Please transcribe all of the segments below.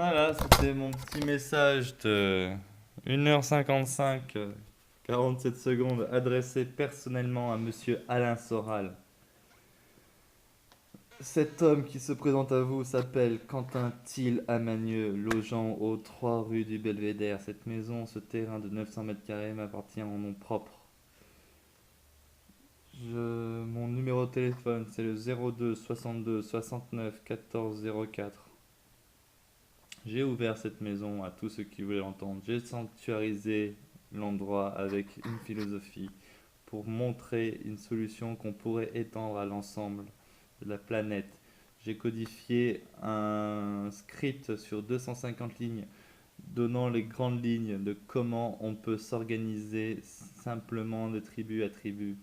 Voilà, c'était mon petit message de 1h55, 47 secondes, adressé personnellement à Monsieur Alain Soral. Cet homme qui se présente à vous s'appelle Quentin Thiel Amagneux, logeant aux 3 rue du Belvédère. Cette maison, ce terrain de 900 mètres carrés m'appartient en nom propre. Mon numéro de téléphone, c'est le 02 62 69 14 04. J'ai ouvert cette maison à tous ceux qui voulaient l'entendre. J'ai sanctuarisé l'endroit avec une philosophie pour montrer une solution qu'on pourrait étendre à l'ensemble de la planète. J'ai codifié un script sur 250 lignes donnant les grandes lignes de comment on peut s'organiser simplement de tribu à tribu.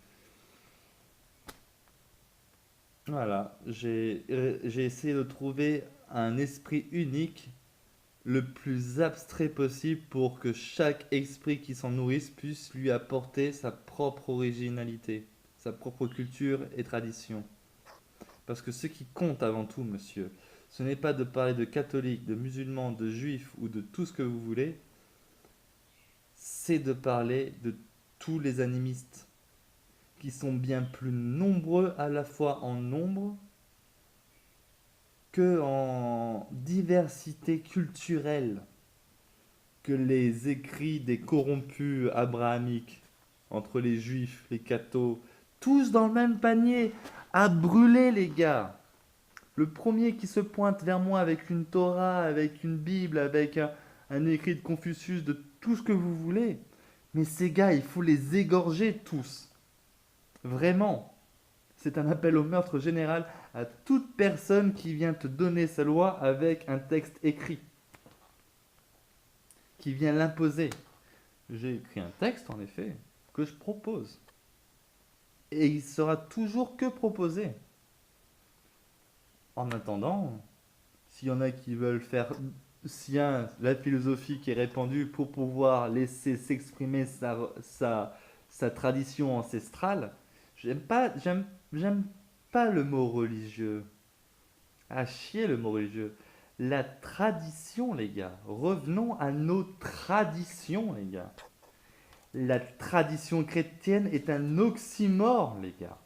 Voilà, j'ai essayé de trouver un esprit unique le plus abstrait possible pour que chaque esprit qui s'en nourrisse puisse lui apporter sa propre originalité, sa propre culture et tradition. Parce que ce qui compte avant tout, monsieur, ce n'est pas de parler de catholiques, de musulmans, de juifs ou de tout ce que vous voulez, c'est de parler de tous les animistes, qui sont bien plus nombreux à la fois en nombre que en diversité culturelle, que les écrits des corrompus abrahamiques, entre les juifs, les cathos, tous dans le même panier, à brûler les gars. Le premier qui se pointe vers moi avec une Torah, avec une Bible, avec un écrit de Confucius, de tout ce que vous voulez. Mais ces gars, il faut les égorger tous. Vraiment. C'est un appel au meurtre général à toute personne qui vient te donner sa loi avec un texte écrit, qui vient l'imposer. J'ai écrit un texte, en effet, que je propose. Et il sera toujours que proposé. En attendant, s'il y en a qui veulent faire sien la philosophie qui est répandue pour pouvoir laisser s'exprimer sa tradition ancestrale, j'aime pas le mot religieux. À chier le mot religieux. La tradition, les gars. Revenons à nos traditions, les gars. La tradition chrétienne est un oxymore, les gars.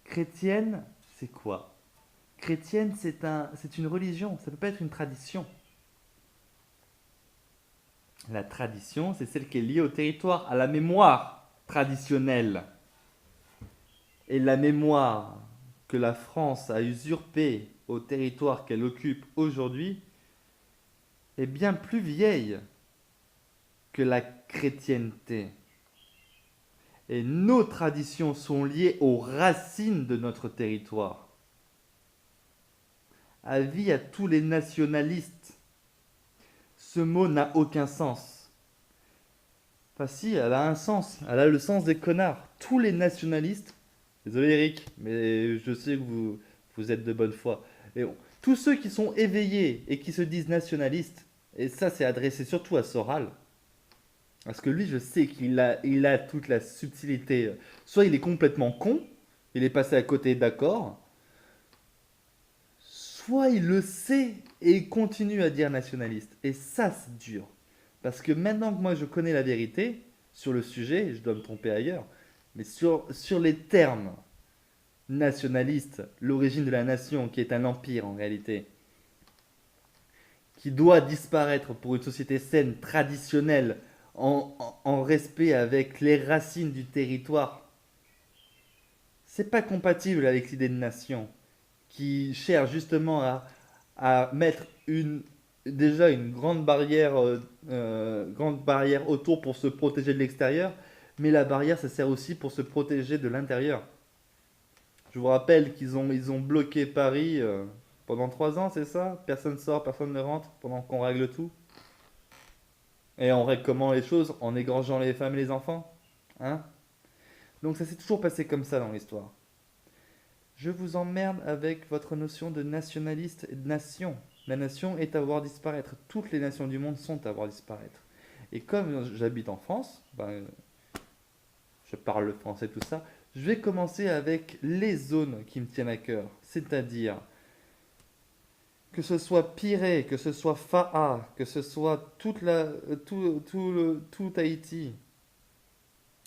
Chrétienne, c'est quoi? Chrétienne, c'est une religion, ça ne peut pas être une tradition. La tradition, c'est celle qui est liée au territoire, à la mémoire traditionnelle. Et la mémoire que la France a usurpée au territoire qu'elle occupe aujourd'hui est bien plus vieille que la chrétienté. Et nos traditions sont liées aux racines de notre territoire. Avis à tous les nationalistes, ce mot n'a aucun sens. Enfin si, elle a un sens, elle a le sens des connards. Tous les nationalistes, désolé Eric, mais je sais que vous êtes de bonne foi. Et bon, tous ceux qui sont éveillés et qui se disent nationalistes, et ça c'est adressé surtout à Soral, parce que lui je sais il a toute la subtilité. Soit il est complètement con, il est passé à côté d'accord, soit il le sait et il continue à dire nationaliste. Et ça, c'est dur. Parce que maintenant que moi je connais la vérité sur le sujet, je dois me tromper ailleurs, mais sur les termes nationalistes, l'origine de la nation, qui est un empire en réalité, qui doit disparaître pour une société saine, traditionnelle, en respect avec les racines du territoire, c'est pas compatible avec l'idée de nation, qui cherche justement à mettre déjà une grande barrière autour pour se protéger de l'extérieur, mais la barrière, ça sert aussi pour se protéger de l'intérieur. Je vous rappelle ils ont bloqué Paris pendant 3 ans, c'est ça? Personne sort, personne ne rentre pendant qu'on règle tout. Et on règle comment les choses? En égrangeant les femmes et les enfants? Hein? Donc ça s'est toujours passé comme ça dans l'histoire. Je vous emmerde avec votre notion de nationaliste et de nation. La nation est à voir disparaître. Toutes les nations du monde sont à voir disparaître. Et comme j'habite en France, ben, je parle le français, tout ça, je vais commencer avec les zones qui me tiennent à cœur. C'est-à-dire Que ce soit Pirée, que ce soit Faa, que ce soit tout Tahiti.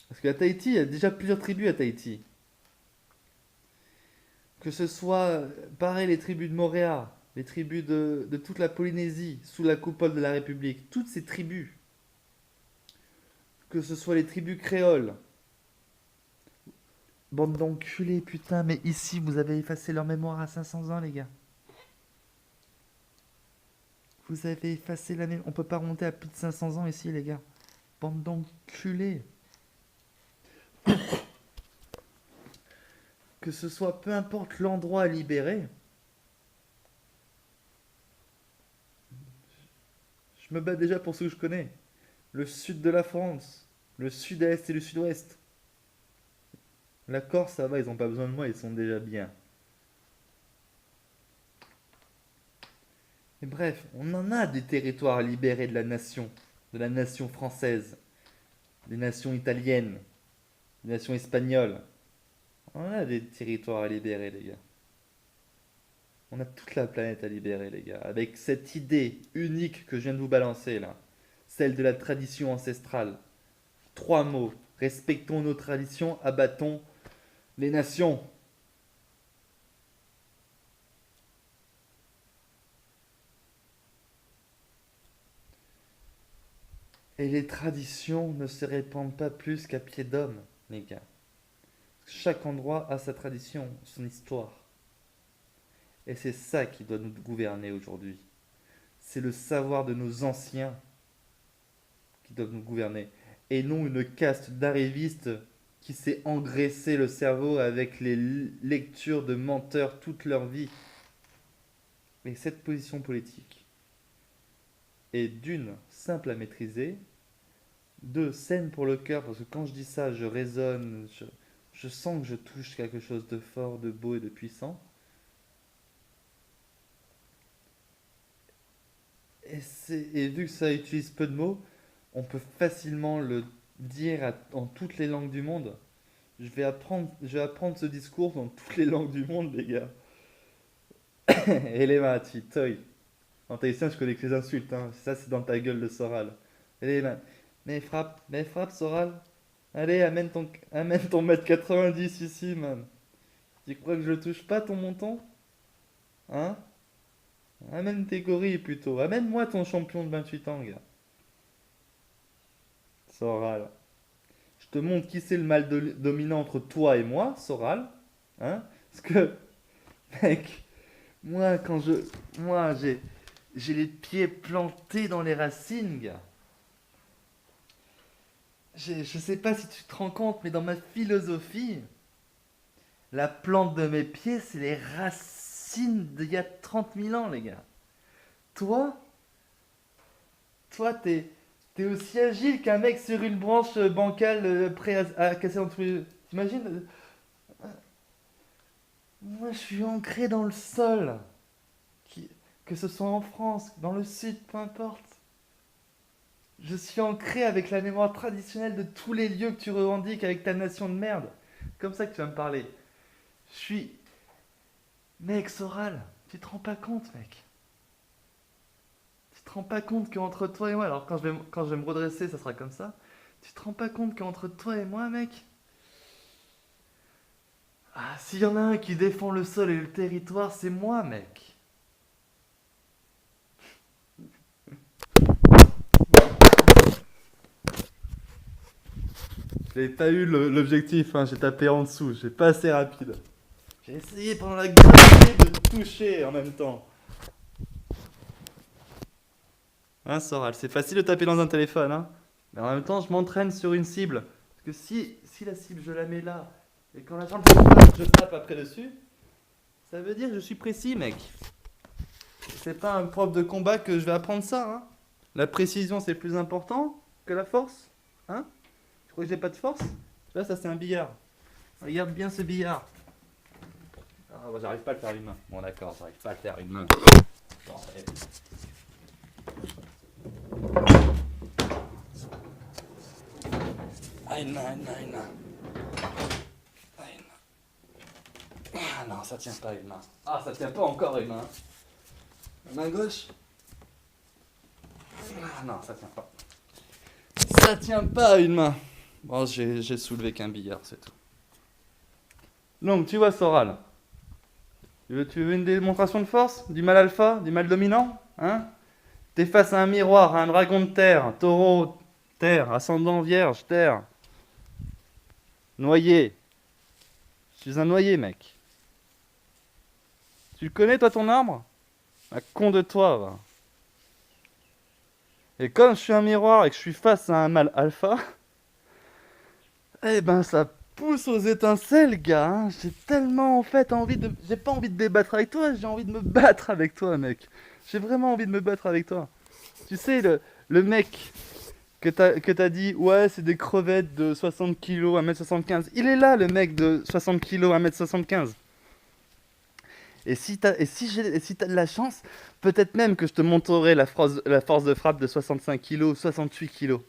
Parce qu'à Tahiti, il y a déjà plusieurs tribus à Tahiti. Que ce soit, pareil, les tribus de Moorea, les tribus de toute la Polynésie, sous la coupole de la République. Toutes ces tribus. Que ce soit les tribus créoles. Bande d'enculés, putain, mais ici, vous avez effacé leur mémoire à 500 ans, les gars. Vous avez effacé la mémoire. On peut pas remonter à plus de 500 ans ici, les gars. Bande d'enculés. Que ce soit peu importe l'endroit à libérer, je me bats déjà pour ce que je connais. Le sud de la France, le sud-est et le sud-ouest. La Corse, ça va, ils n'ont pas besoin de moi, ils sont déjà bien. Et bref, on en a des territoires à libérer de la nation française, des nations italiennes, des nations espagnoles. On a des territoires à libérer, les gars. On a toute la planète à libérer, les gars. Avec cette idée unique que je viens de vous balancer, là. Celle de la tradition ancestrale. 3 mots. Respectons nos traditions, abattons les nations. Et les traditions ne se répandent pas plus qu'à pied d'homme, les gars. Chaque endroit a sa tradition, son histoire. Et c'est ça qui doit nous gouverner aujourd'hui. C'est le savoir de nos anciens qui doivent nous gouverner. Et non une caste d'arrivistes qui s'est engraissé le cerveau avec les lectures de menteurs toute leur vie. Et cette position politique est d'une, simple à maîtriser, deux, saine pour le cœur, parce que quand je dis ça, je résonne, je sens que je touche quelque chose de fort, de beau et de puissant. Et vu que ça utilise peu de mots, on peut facilement le dire en toutes les langues du monde. Je vais apprendre ce discours dans toutes les langues du monde, les gars. Elemati, toi. En tahitien, je connais que les insultes, hein. Ça, c'est dans ta gueule, le Soral. Elema. Mais frappe, Soral. Allez, amène ton mètre 90 ici, man. Tu crois que je touche pas ton montant? Hein? Amène tes gorilles plutôt. Amène-moi ton champion de 28 ans, gars. Soral. Je te montre qui c'est le mal dominant entre toi et moi, Soral. Hein? Parce que, mec, moi, quand je. Moi, j'ai les pieds plantés dans les racines, gars. Je sais pas si tu te rends compte, mais dans ma philosophie, la plante de mes pieds, c'est les racines d'il y a 30 000 ans, les gars. Toi, t'es aussi agile qu'un mec sur une branche bancale prêt à casser dans tous les... T'imagines? Moi, je suis ancré dans le sol. Qui- Que ce soit en France, dans le sud, peu importe. Je suis ancré avec la mémoire traditionnelle de tous les lieux que tu revendiques avec ta nation de merde. Comme ça que tu vas me parler. Je suis... Mec, Soral, tu te rends pas compte, mec. Tu te rends pas compte qu'entre toi et moi, alors quand je vais me redresser, ça sera comme ça. Tu te rends pas compte qu'entre toi et moi, mec, ah, s'il y en a un qui défend le sol et le territoire, c'est moi, mec. J'ai pas eu l'objectif, hein, j'ai tapé en dessous, j'ai pas assez rapide. J'ai essayé pendant la gravité de toucher en même temps. Hein, Soral, c'est facile de taper dans un téléphone, hein. Mais en même temps, je m'entraîne sur une cible. Parce que si la cible, je la mets là, et quand la jambe je tape après dessus, ça veut dire que je suis précis, mec. C'est pas un prof de combat que je vais apprendre ça, hein. La précision, c'est plus important que la force, hein. Tu crois que j'ai pas de force? Là, ça, c'est un billard. Regarde bien ce billard. Ah, bah, j'arrive pas à le faire une main. Bon, d'accord, j'arrive pas à le faire une main. Attends, une main, une main, une main. Une main. Ah non, ça tient pas une main. Ah, ça tient pas encore une main. Main gauche. Ah non, ça tient pas. Ça tient pas à une main. Bon, j'ai soulevé qu'un billard, c'est tout. Donc, tu vois, Soral. Tu veux une démonstration de force? Du mal alpha? Du mal dominant? Hein? T'es face à un miroir, à un dragon de terre, taureau, terre, ascendant vierge, terre. Noyer. Je suis un noyer, mec. Tu le connais, toi, ton arbre? Un con de toi, va. Et comme je suis un miroir et que je suis face à un mâle alpha, eh ben ça pousse aux étincelles, gars. Hein. J'ai tellement en fait envie de... J'ai pas envie de débattre avec toi, j'ai envie de me battre avec toi, mec. J'ai vraiment envie de me battre avec toi. Tu sais, le mec que t'as dit, ouais, c'est des crevettes de 60 kilos, 1m75. Il est là, le mec de 60 kilos, 1m75. Et si t'as de la chance, peut-être même que je te montrerai la force de frappe de 65 kilos, 68 kilos.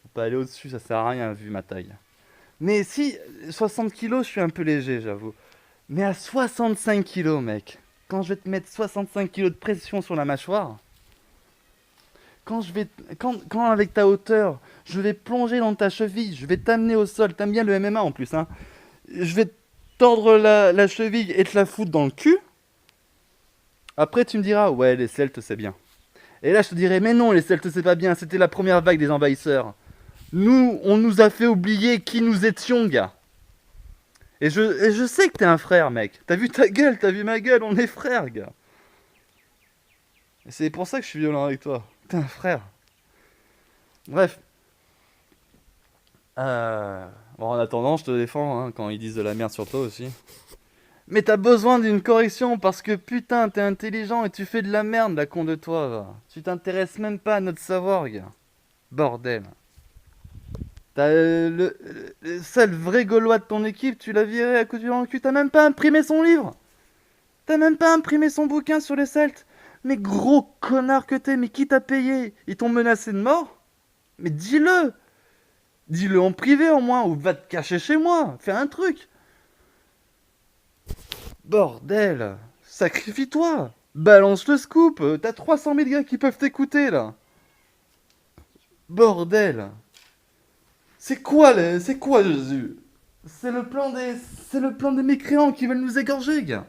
Faut pas aller au-dessus, ça sert à rien vu ma taille. Mais si, 60 kilos, je suis un peu léger, j'avoue. Mais à 65 kilos, mec, quand je vais te mettre 65 kilos de pression sur la mâchoire, quand avec ta hauteur, je vais plonger dans ta cheville, je vais t'amener au sol, t'aimes bien le MMA en plus, hein. Je vais tordre la cheville et te la foutre dans le cul. Après, tu me diras, ouais, les Celtes, c'est bien. Et là, je te dirai, mais non, les Celtes, c'est pas bien, c'était la première vague des envahisseurs. Nous, on nous a fait oublier qui nous étions, gars. Et je sais que t'es un frère, mec. T'as vu ta gueule, t'as vu ma gueule, on est frères, gars. Et c'est pour ça que je suis violent avec toi. T'es un frère. Bref. Bon, en attendant, je te défends, hein, quand ils disent de la merde sur toi aussi. Mais t'as besoin d'une correction parce que putain, t'es intelligent et tu fais de la merde, la con de toi, va. Tu t'intéresses même pas à notre savoir, gars. Bordel. T'as le seul vrai Gaulois de ton équipe, tu l'as viré à coups dans le cul. T'as même pas imprimé son livre. T'as même pas imprimé son bouquin sur les Celtes. Mais gros connard que t'es, mais qui t'a payé? Ils t'ont menacé de mort? Mais dis-le. Dis-le en privé au moins, ou va te cacher chez moi. Fais un truc. Bordel. Sacrifie-toi. Balance le scoop. T'as 300 000 gars qui peuvent t'écouter là. Bordel. C'est quoi Jésus? C'est le plan des mécréants qui veulent nous égorger, gars.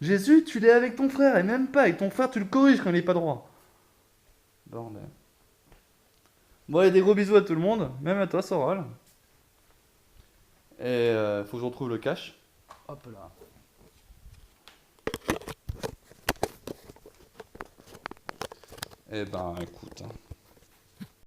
Jésus, tu l'es avec ton frère, et même pas avec ton frère, tu le corriges quand il n'est pas droit. Bordel. Bon, allez, des gros bisous à tout le monde, même à toi, Soral. Et faut que je retrouve le cache. Hop là. Eh ben, écoute. Hein.